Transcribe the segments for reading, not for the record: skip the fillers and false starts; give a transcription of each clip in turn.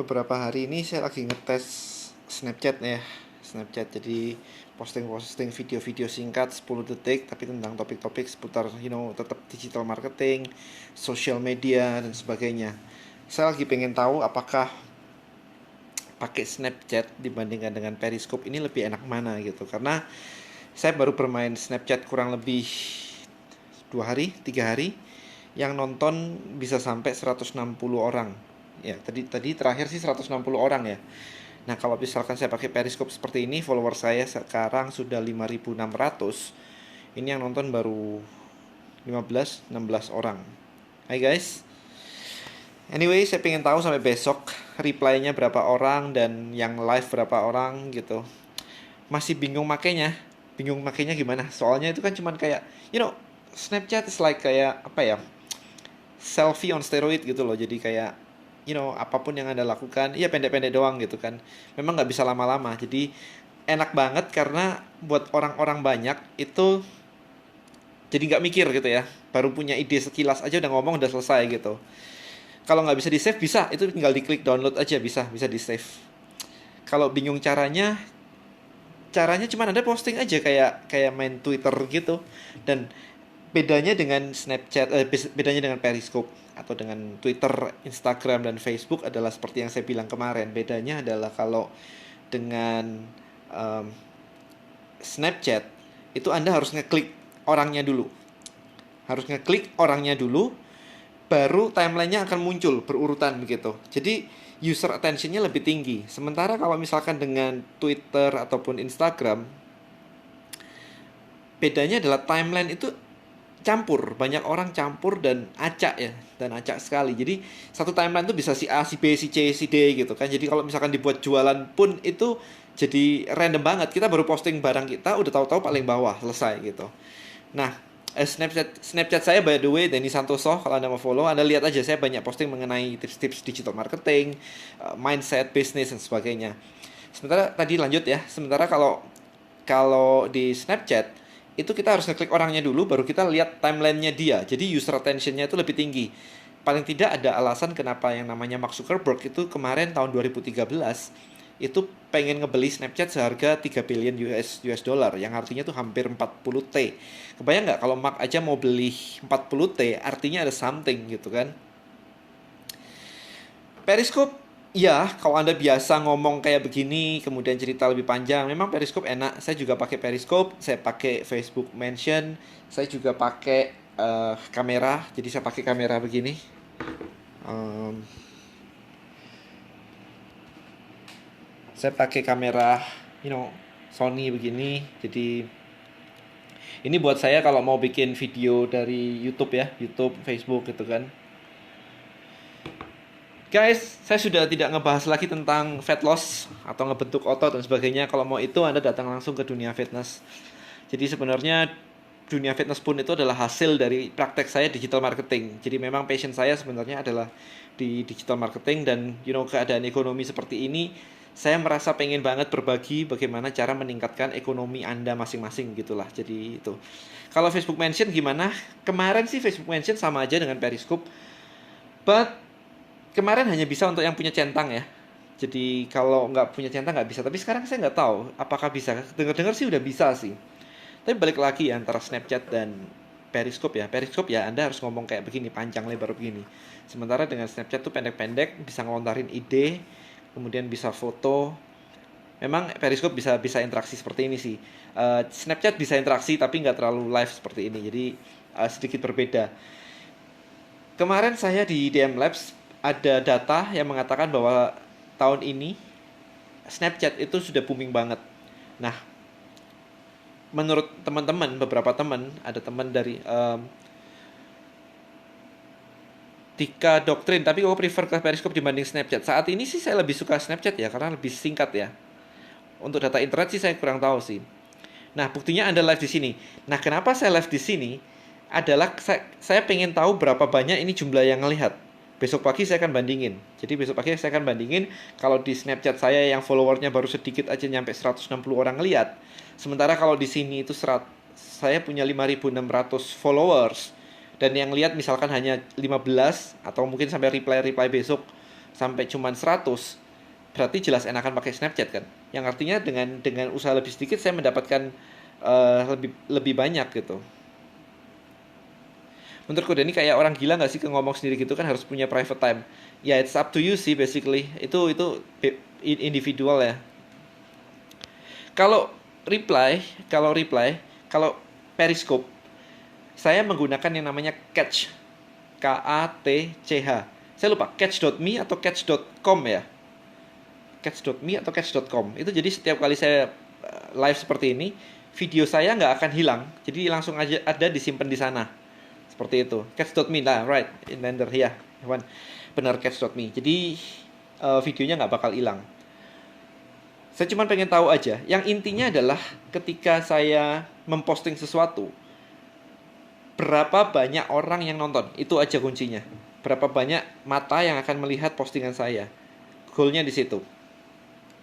Beberapa hari ini saya lagi ngetes Snapchat ya. Snapchat jadi posting-posting video-video singkat 10 detik tapi tentang topik-topik seputar tetap digital marketing, social media dan sebagainya. Saya lagi pengen tahu apakah pakai Snapchat dibandingkan dengan Periscope ini lebih enak mana gitu. Karena saya baru bermain Snapchat kurang lebih 2 hari, 3 hari, yang nonton bisa sampai 160 orang. Ya, tadi terakhir sih 160 orang ya. Nah, kalau misalkan saya pakai Periscope seperti ini, follower saya sekarang sudah 5.600. Ini yang nonton baru 15-16 orang. Hai guys. Anyway, saya pengen tahu sampai besok reply-nya berapa orang dan yang live berapa orang gitu. Masih bingung makainya. Bingung makainya gimana? Soalnya itu kan cuman kayak, Snapchat is like kayak apa ya? Selfie on steroid gitu loh. Jadi kayak apapun yang Anda lakukan ya pendek-pendek doang gitu kan. Memang nggak bisa lama-lama. Jadi enak banget karena buat orang-orang banyak itu jadi nggak mikir gitu ya. Baru punya ide sekilas aja udah ngomong udah selesai gitu. Kalau nggak bisa di save bisa, itu tinggal diklik download aja, bisa di save. Kalau bingung caranya cuma Anda posting aja kayak kayak main Twitter gitu. Dan bedanya dengan Snapchat, bedanya dengan Periscope atau dengan Twitter, Instagram dan Facebook adalah seperti yang saya bilang kemarin. Bedanya adalah kalau dengan um, Snapchat itu Anda harus ngeklik orangnya dulu. Harus ngeklik orangnya dulu, baru timelinenya akan muncul berurutan begitu. Jadi user attentionnya lebih tinggi. Sementara kalau misalkan dengan Twitter ataupun Instagram, bedanya adalah timeline itu campur, banyak orang campur dan acak ya, dan acak sekali. Jadi satu timeline itu bisa si A, si B, si C, si D gitu kan. Jadi kalau misalkan dibuat jualan pun itu jadi random banget. Kita baru posting barang kita udah tahu-tahu paling bawah selesai gitu. Nah, Snapchat saya by the way Denny Santoso, kalau Anda mau follow, Anda lihat aja saya banyak posting mengenai tips-tips digital marketing, mindset, bisnis dan sebagainya. Sementara tadi lanjut ya. Sementara kalau kalau di Snapchat itu kita harus ngeklik orangnya dulu baru kita lihat timelinenya dia. Jadi user attentionnya itu lebih tinggi. Paling tidak ada alasan kenapa yang namanya Mark Zuckerberg itu kemarin tahun 2013 itu pengen ngebeli Snapchat seharga 3 billion US dollar, yang artinya tuh hampir 40 T. Kebayang nggak kalau Mark aja mau beli 40 T, artinya ada something gitu kan. Periscope, ya kalau Anda biasa ngomong kayak begini, kemudian cerita lebih panjang, memang Periscope enak. Saya juga pakai Periscope, saya pakai Facebook Mention, saya juga pakai kamera, jadi saya pakai kamera begini. Em, saya pakai kamera, Sony begini. Jadi ini buat saya kalau mau bikin video dari YouTube ya, YouTube, Facebook gitu kan. Guys, saya sudah tidak ngebahas lagi tentang fat loss atau ngebentuk otot dan sebagainya. Kalau mau itu Anda datang langsung ke dunia fitness. Jadi sebenarnya dunia fitness pun itu adalah hasil dari praktek saya digital marketing. Jadi memang passion saya sebenarnya adalah di digital marketing, dan keadaan ekonomi seperti ini saya merasa pengen banget berbagi bagaimana cara meningkatkan ekonomi Anda masing-masing gitulah. Jadi itu. Kalau Facebook Mention gimana? Kemarin sih Facebook Mention sama aja dengan Periscope. But kemarin hanya bisa untuk yang punya centang ya. Jadi kalau nggak punya centang nggak bisa. Tapi sekarang saya nggak tahu apakah bisa. Dengar-dengar sih udah bisa sih. Tapi balik lagi ya, antara Snapchat dan Periscope ya. Periscope ya Anda harus ngomong kayak begini, panjang lebar begini. Sementara dengan Snapchat tuh pendek-pendek, bisa ngelontarin ide, kemudian bisa foto. Memang Periscope bisa bisa interaksi seperti ini sih. Snapchat bisa interaksi tapi nggak terlalu live seperti ini. Jadi sedikit berbeda. Kemarin saya di DM Labs ada data yang mengatakan bahwa tahun ini Snapchat itu sudah booming banget. Nah, menurut teman-teman, beberapa teman, ada teman dari Tika Doktrin, tapi gue prefer ke Periscope dibanding Snapchat. Saat ini sih saya lebih suka Snapchat ya, karena lebih singkat ya. Untuk data internet sih saya kurang tahu sih. Nah, buktinya Anda live di sini. Nah, kenapa saya live di sini? Adalah saya pengen tahu berapa banyak ini jumlah yang ngelihat. Besok pagi saya akan bandingin. Jadi besok pagi saya akan bandingin kalau di Snapchat saya yang followernya baru sedikit aja nyampe 160 orang lihat. Sementara kalau di sini itu saya punya 5.600 followers dan yang lihat misalkan hanya 15 atau mungkin sampai reply besok sampai cuman 100, berarti jelas enakan pakai Snapchat kan. Yang artinya dengan usaha lebih sedikit saya mendapatkan lebih banyak gitu. Menurutku Denny kayak orang gila nggak sih ngomong sendiri gitu kan, harus punya private time. Ya it's up to you sih basically. Itu individual ya. Kalau reply, kalau Periscope, saya menggunakan yang namanya Catch. K-A-T-C-H. Saya lupa, catch.me atau catch.com ya. Catch.me atau catch.com. Itu jadi setiap kali saya live seperti ini, video saya nggak akan hilang. Jadi langsung aja ada disimpan di sana. Seperti itu. Catch.me lah, right. Inlander ya. Hewan. Benar catch.me. Jadi videonya nggak bakal hilang. Saya cuma pengen tahu aja. Yang intinya adalah ketika saya memposting sesuatu, berapa banyak orang yang nonton. Itu aja kuncinya. Berapa banyak mata yang akan melihat postingan saya. Goalnya di situ.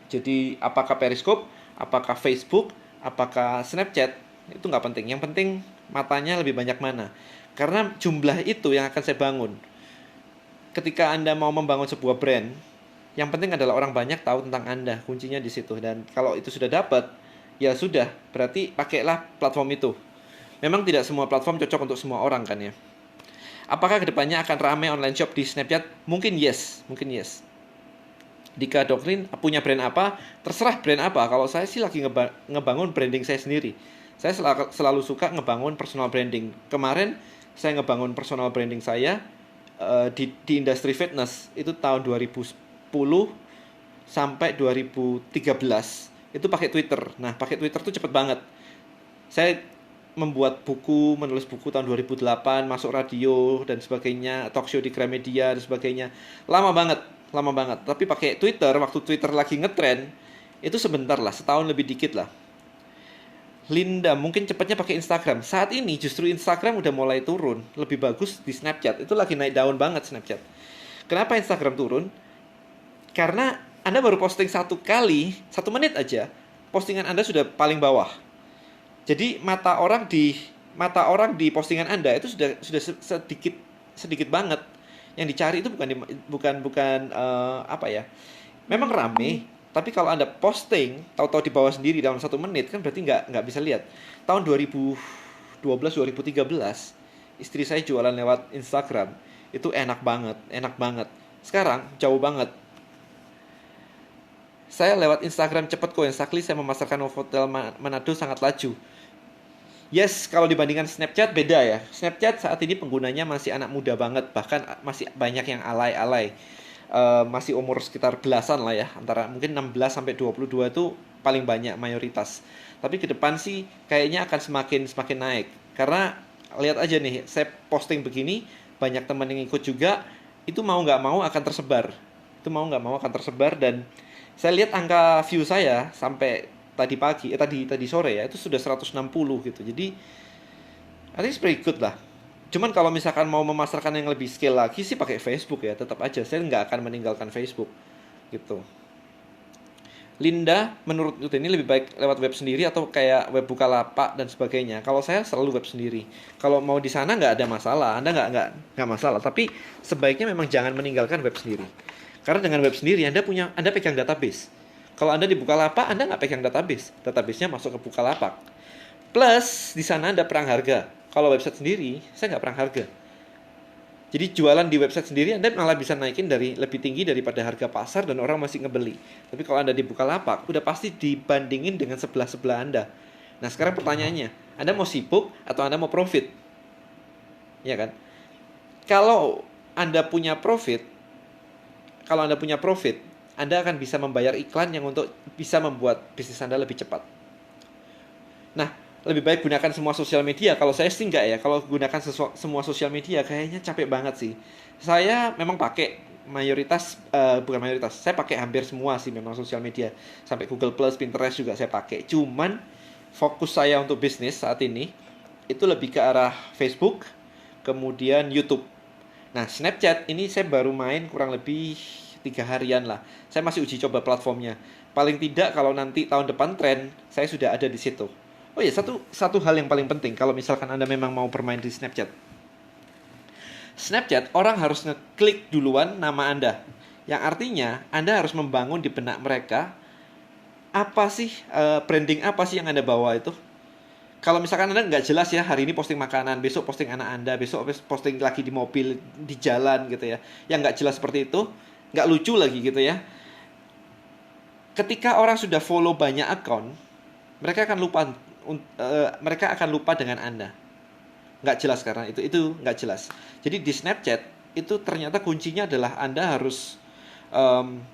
Jadi apakah Periscope, apakah Facebook, apakah Snapchat, itu nggak penting. Yang penting matanya lebih banyak mana. Karena jumlah itu yang akan saya bangun. Ketika Anda mau membangun sebuah brand, yang penting adalah orang banyak tahu tentang Anda. Kuncinya di situ. Dan kalau itu sudah dapat, ya sudah. Berarti pakailah platform itu. Memang tidak semua platform cocok untuk semua orang kan ya. Apakah kedepannya akan ramai online shop di Snapchat? Mungkin yes. Dika Doktrin punya brand apa? Terserah brand apa. Kalau saya sih lagi ngebangun branding saya sendiri. Saya selalu suka ngebangun personal branding. Kemarin saya ngebangun personal branding saya di industri fitness itu tahun 2010 sampai 2013. Itu pakai Twitter. Nah, pakai Twitter tuh cepet banget. Saya menulis buku tahun 2008, masuk radio dan sebagainya, talk show di Gramedia dan sebagainya. Lama banget. Tapi pakai Twitter, waktu Twitter lagi ngetrend, itu sebentar lah, setahun lebih dikit lah. Linda, mungkin cepatnya pakai Instagram. Saat ini justru Instagram udah mulai turun. Lebih bagus di Snapchat. Itu lagi naik daun banget Snapchat. Kenapa Instagram turun? Karena Anda baru posting 1 kali, 1 menit aja, postingan Anda sudah paling bawah. Jadi mata orang di postingan Anda itu sudah sedikit banget. Yang dicari itu bukan apa ya? Memang rame, tapi kalau Anda posting tahu-tahu di bawah sendiri dalam 1 menit kan berarti nggak bisa lihat. Tahun 2012-2013 istri saya jualan lewat Instagram itu enak banget. Sekarang jauh banget. Saya lewat Instagram cepet kok. Exactly, saya memasarkan hotel Manado sangat laju. Yes, kalau dibandingkan Snapchat beda ya. Snapchat saat ini penggunanya masih anak muda banget, bahkan masih banyak yang alay-alay. Masih umur sekitar belasan lah ya, antara mungkin 16 sampai 22 itu paling banyak mayoritas. Tapi ke depan sih kayaknya akan semakin naik. Karena lihat aja nih, saya posting begini, banyak teman yang ikut juga, itu mau nggak mau akan tersebar. Dan saya lihat angka view saya sampai tadi sore ya, itu sudah 160 gitu. Jadi I think it's pretty good lah. Cuman kalau misalkan mau memasarkan yang lebih scale lagi sih pakai Facebook ya, tetap aja saya nggak akan meninggalkan Facebook gitu. Linda, menurut ini lebih baik lewat web sendiri atau kayak web Bukalapak dan sebagainya? Kalau saya selalu web sendiri. Kalau mau di sana nggak ada masalah, Anda nggak masalah. Tapi sebaiknya memang jangan meninggalkan web sendiri. Karena dengan web sendiri Anda pegang database. Kalau Anda di Bukalapak, Anda nggak pegang database. Database-nya masuk ke Bukalapak. Plus, di sana Anda perang harga. Kalau website sendiri, saya nggak perang harga. Jadi jualan di website sendiri, Anda malah bisa naikin lebih tinggi daripada harga pasar dan orang masih ngebeli. Tapi kalau Anda di Bukalapak, udah pasti dibandingin dengan sebelah Anda. Nah, sekarang pertanyaannya, Anda mau sibuk atau Anda mau profit? Ya kan? Kalau Anda punya profit, Anda akan bisa membayar iklan yang untuk bisa membuat bisnis Anda lebih cepat. Nah, lebih baik gunakan semua sosial media. Kalau saya sih enggak ya. Kalau gunakan semua sosial media kayaknya capek banget sih. Saya memang pakai bukan mayoritas. Saya pakai hampir semua sih memang sosial media. Sampai Google Plus, Pinterest juga saya pakai. Cuman fokus saya untuk bisnis saat ini itu lebih ke arah Facebook, kemudian YouTube. Nah, Snapchat ini saya baru main kurang lebih 3 harian lah. Saya masih uji coba platformnya. Paling tidak kalau nanti tahun depan tren, saya sudah ada di situ. Oh ya, satu hal yang paling penting kalau misalkan Anda memang mau bermain di Snapchat. Snapchat, orang harus ngeklik duluan nama Anda. Yang artinya Anda harus membangun di benak mereka apa sih branding apa sih yang Anda bawa itu. Kalau misalkan Anda nggak jelas ya, hari ini posting makanan, besok posting anak Anda, besok posting lagi di mobil, di jalan gitu ya, yang nggak jelas seperti itu, nggak lucu lagi gitu ya. Ketika orang sudah follow banyak akun, mereka akan lupa dengan Anda. Nggak jelas karena itu nggak jelas. Jadi di Snapchat itu ternyata kuncinya adalah Anda harus em,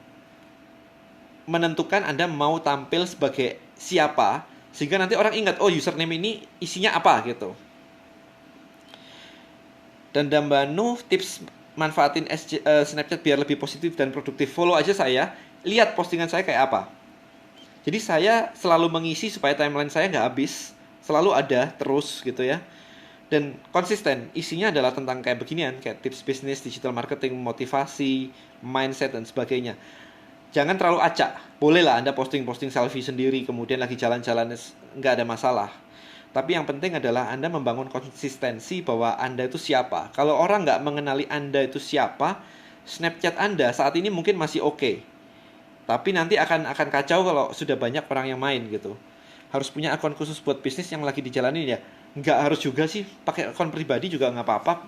menentukan Anda mau tampil sebagai siapa, sehingga nanti orang ingat, oh username ini isinya apa gitu. Dan Dambanu tips manfaatin Snapchat biar lebih positif dan produktif. Follow aja saya, lihat postingan saya kayak apa. Jadi saya selalu mengisi supaya timeline saya nggak habis, selalu ada terus gitu ya. Dan konsisten, isinya adalah tentang kayak beginian, kayak tips bisnis, digital marketing, motivasi, mindset dan sebagainya. Jangan terlalu acak. Boleh lah Anda posting-posting selfie sendiri, kemudian lagi jalan-jalan, nggak ada masalah. Tapi yang penting adalah Anda membangun konsistensi bahwa Anda itu siapa. Kalau orang nggak mengenali Anda itu siapa, Snapchat Anda saat ini mungkin masih oke. Tapi nanti akan kacau kalau sudah banyak orang yang main gitu. Harus punya akun khusus buat bisnis yang lagi dijalanin ya. Nggak harus juga sih, pakai akun pribadi juga nggak apa-apa.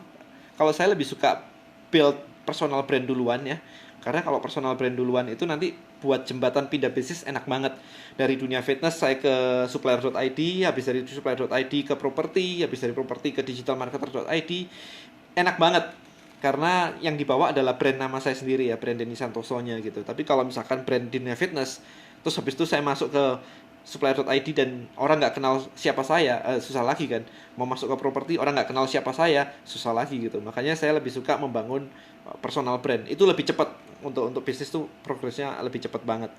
Kalau saya lebih suka build personal brand duluan ya. Karena kalau personal brand duluan itu nanti buat jembatan pindah bisnis enak banget. Dari dunia fitness saya ke supplier.id, habis dari supplier.id ke properti, habis dari properti ke digitalmarketer.id. Enak banget. Karena yang dibawa adalah brand nama saya sendiri ya, brand Denny Santoso-nya gitu. Tapi kalau misalkan brand dunia fitness, terus habis itu saya masuk ke supplier.id dan orang nggak kenal siapa saya, susah lagi kan. Mau masuk ke properti, orang nggak kenal siapa saya, susah lagi gitu. Makanya saya lebih suka membangun personal brand. Itu lebih cepat untuk bisnis tuh, progresnya lebih cepat banget.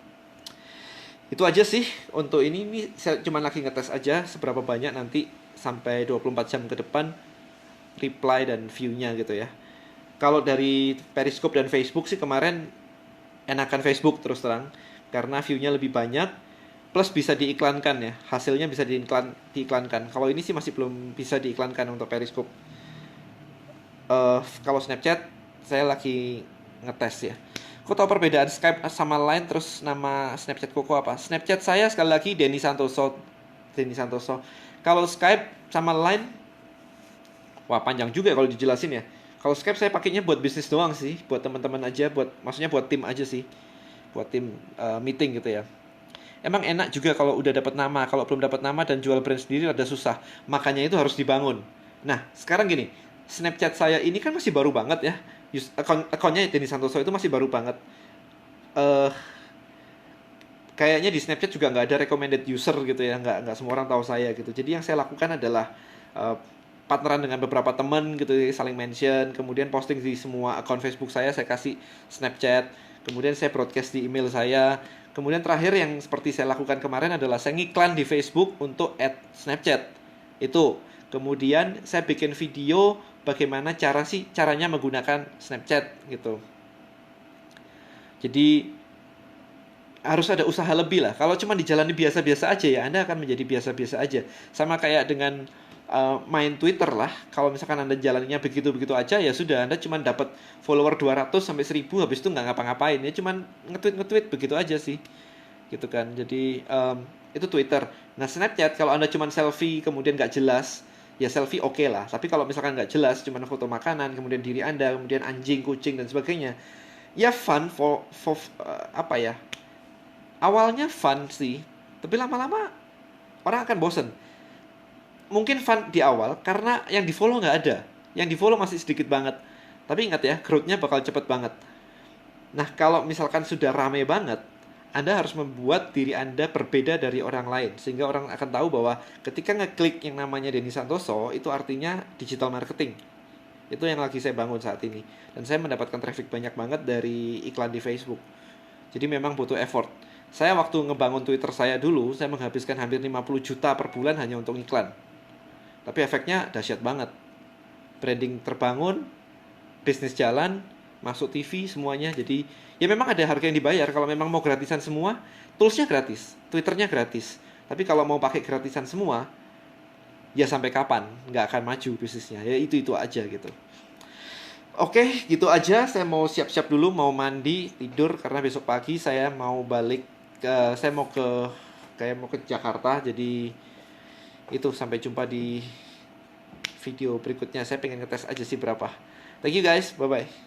Itu aja sih untuk ini saya cuma lagi ngetes aja seberapa banyak nanti sampai 24 jam ke depan reply dan view-nya gitu ya. Kalau dari Periscope dan Facebook sih kemarin enakan Facebook terus terang, karena view-nya lebih banyak, plus bisa diiklankan ya, hasilnya bisa diiklankan. Kalau ini sih masih belum bisa diiklankan untuk Periscope. Kalau Snapchat saya lagi ngetes ya. Kok tahu perbedaan Skype sama Line, terus nama Snapchat Koko apa? Snapchat saya sekali lagi Denny Santoso. Kalau Skype sama Line, wah panjang juga kalau dijelasin ya. Kalau Skype saya pakainya buat bisnis doang sih, buat teman-teman aja, maksudnya buat tim aja sih, buat tim meeting gitu ya. Emang enak juga kalau udah dapat nama. Kalau belum dapat nama dan jual brand sendiri rada susah. Makanya itu harus dibangun. Nah, sekarang gini, Snapchat saya ini kan masih baru banget ya. Akunnya Denny Santoso itu masih baru banget. Kayaknya di Snapchat juga nggak ada recommended user gitu ya. Nggak semua orang tahu saya gitu. Jadi yang saya lakukan adalah partneran dengan beberapa teman gitu, saling mention, kemudian posting di semua akun Facebook saya kasih Snapchat, kemudian saya broadcast di email saya. Kemudian terakhir yang seperti saya lakukan kemarin adalah saya ngiklan di Facebook untuk add Snapchat. Itu. Kemudian saya bikin video bagaimana caranya menggunakan Snapchat gitu. Jadi harus ada usaha lebih lah. Kalau cuma dijalani biasa-biasa aja ya, Anda akan menjadi biasa-biasa aja. Sama kayak dengan main Twitter lah. Kalau misalkan Anda jalannya begitu-begitu aja, ya sudah, Anda cuma dapat follower 200 sampai 1000, habis itu nggak ngapa-ngapain. Ya cuma nge-tweet begitu aja sih. Gitu kan. Jadi itu Twitter. Nah, Snapchat kalau Anda cuma selfie kemudian nggak jelas, ya selfie oke lah. Tapi kalau misalkan nggak jelas, cuma foto makanan, kemudian diri Anda, kemudian anjing, kucing dan sebagainya, ya fun apa ya? Awalnya fun sih, tapi lama-lama orang akan bosen. Mungkin fun di awal karena yang di follow nggak ada, yang di follow masih sedikit banget. Tapi ingat ya, growth-nya bakal cepet banget. Nah, kalau misalkan sudah rame banget, Anda harus membuat diri Anda berbeda dari orang lain, sehingga orang akan tahu bahwa ketika ngeklik yang namanya Denny Santoso, itu artinya digital marketing. Itu yang lagi saya bangun saat ini. Dan saya mendapatkan traffic banyak banget dari iklan di Facebook. Jadi memang butuh effort. Saya waktu ngebangun Twitter saya dulu, saya menghabiskan hampir 50 juta per bulan hanya untuk iklan. Tapi efeknya dahsyat banget. Branding terbangun, bisnis jalan, masuk TV semuanya. Jadi ya memang ada harga yang dibayar. Kalau memang mau gratisan semua, toolsnya gratis, Twitternya gratis. Tapi kalau mau pakai gratisan semua, ya sampai kapan? Nggak akan maju bisnisnya. Ya itu aja gitu. Oke, gitu aja. Saya mau siap-siap dulu, mau mandi, tidur karena besok pagi saya mau balik ke saya mau ke kayak mau ke Jakarta. Jadi itu sampai jumpa di video berikutnya. Saya pengen ngetes aja sih berapa. Thank you guys. Bye bye.